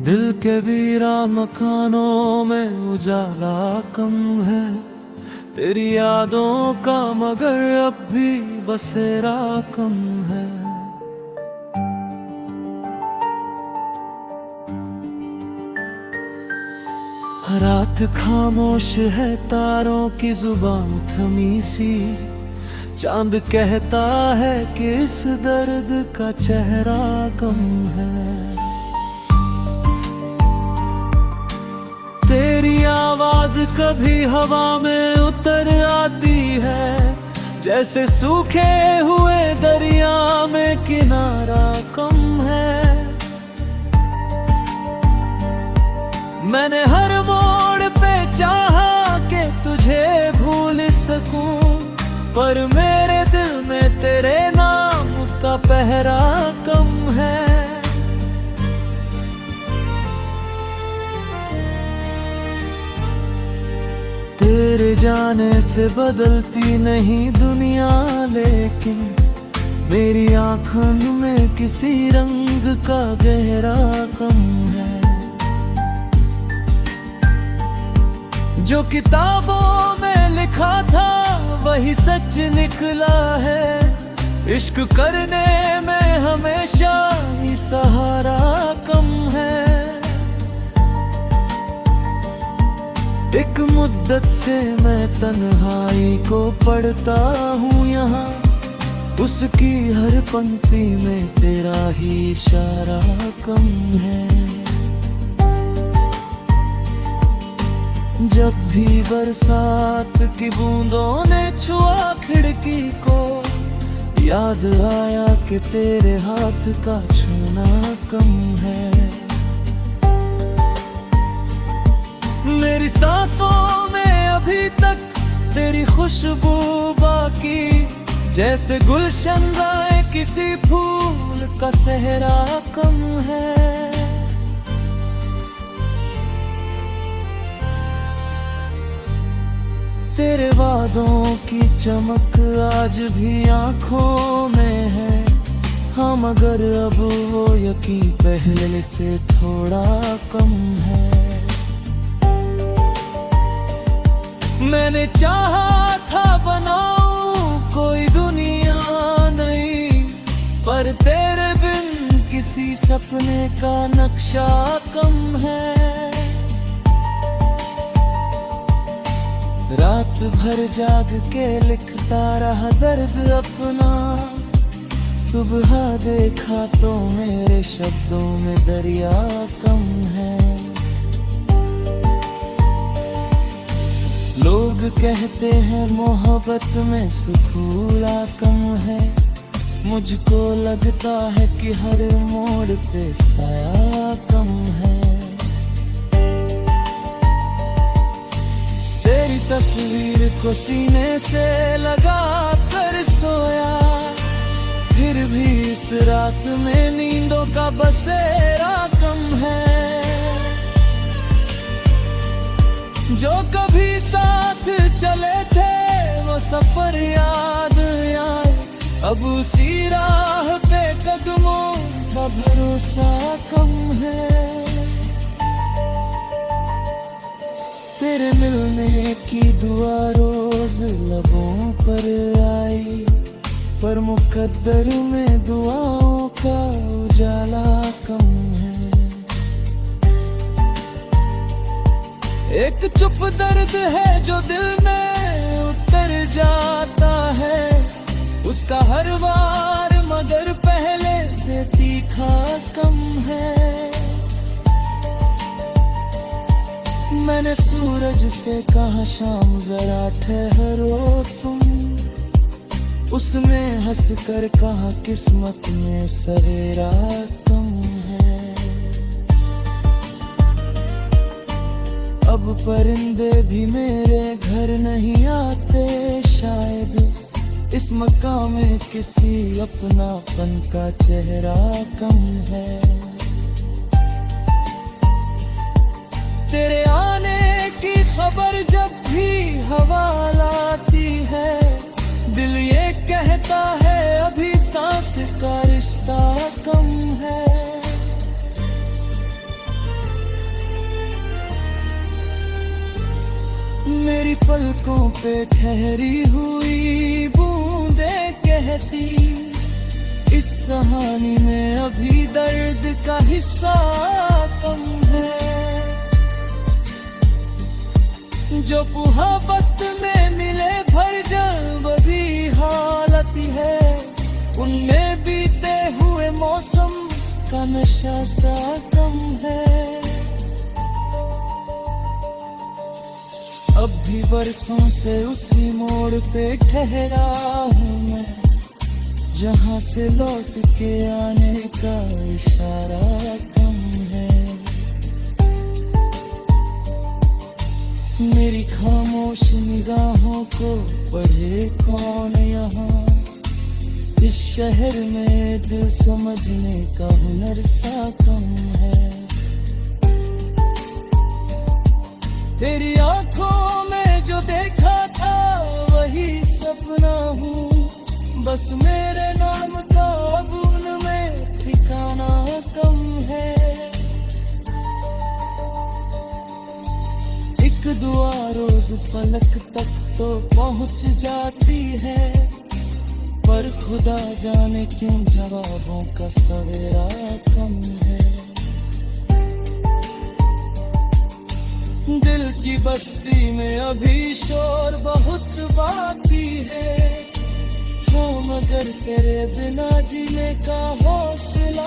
दिल के वीरान मकानों में उजाला कम है, तेरी यादों का मगर अब भी बसेरा कम है। रात खामोश है, तारों की जुबान थमी सी, चांद कहता है कि इस दर्द का चेहरा कम है। तेरी आवाज कभी हवा में उतर आती है, जैसे सूखे हुए दरिया में किनारा कम है। मैंने हर मोड़ पे चाहा कि तुझे भूल सकूं, पर मेरे दिल में तेरे नाम का पहरा कम है। तेरे जाने से बदलती नहीं दुनिया, लेकिन मेरी आँखों में किसी रंग का गहरा कम है। जो किताबों में लिखा था वही सच निकला है, इश्क करने में हमेशा ही सहारा कम है। एक मुद्दत से मैं तन्हाई को पढ़ता हूँ यहाँ, उसकी हर पंक्ति में तेरा ही इशारा कम है। जब भी बरसात की बूंदों ने छुआ खिड़की को, याद आया कि तेरे हाथ का छूना कम है। मेरी सांसों में अभी तक तेरी खुशबू बाकी, जैसे गुलशन राय किसी फूल का सेहरा कम है। तेरे वादों की चमक आज भी आंखों में है, हाँ मगर अब वो यकीन पहले से थोड़ा कम है। मैंने चाहा था बनाऊं कोई दुनिया नहीं, पर तेरे बिन किसी सपने का नक्शा कम है। रात भर जाग के लिखता रहा दर्द अपना, सुबह देखा तो मेरे शब्दों में दरिया कम है। लोग कहते हैं मोहब्बत में सुकून कम है, मुझको लगता है कि हर मोड़ पे साया कम है। तेरी तस्वीर को सीने से लगा कर सोया, फिर भी इस रात में नींदों का बसेरा कम है। जो कभी साथ चले थे वो सफर याद आए, अब उसी राह पे कदमों का भरोसा कम है। तेरे मिलने की दुआ रोज लबों पर आई, पर मुकद्दर में दुआओं का उजाला कम है। एक चुप दर्द है जो दिल में उतर जाता है, उसका हर वार मगर पहले से तीखा कम है। मैंने सूरज से कहा शाम जरा ठहरो तुम, उसने हंस कर कहा किस्मत में सवेरा कम है। अब परिंदे भी मेरे घर नहीं आते, शायद इस मकान में किसी अपनापन का चेहरा कम है। तेरे आने की खबर जब भी हवा लाती है, दिल ये कहता है अभी सांस का रिश्ता कम है। मेरी पलकों पे ठहरी हुई बूंदें कहती, इस कहानी में अभी दर्द का हिस्सा कम है। जो मुहब्बत में मिले भर जब भी हालत है, उनमें बीते हुए मौसम का नशा सा कम है। अब भी बरसों से उसी मोड़ पे ठहरा हूँ मैं, जहाँ से लौट के आने का इशारा कम है। मेरी खामोश निगाहों को पढ़े कौन यहाँ, इस शहर में दिल समझने का हुनर सा कम है। तेरी आंखों में जो देखा था वही सपना हूँ, बस मेरे नाम का अब उनमें ठिकाना कम है। एक दुआ रोज फलक तक तो पहुँच जाती है, पर खुदा जाने क्यों जवाबों का सवेरा कम है। दिल की बस्ती में अभी शोर बहुत बाकी है, हाँ मगर तेरे बिना जीने का हौसला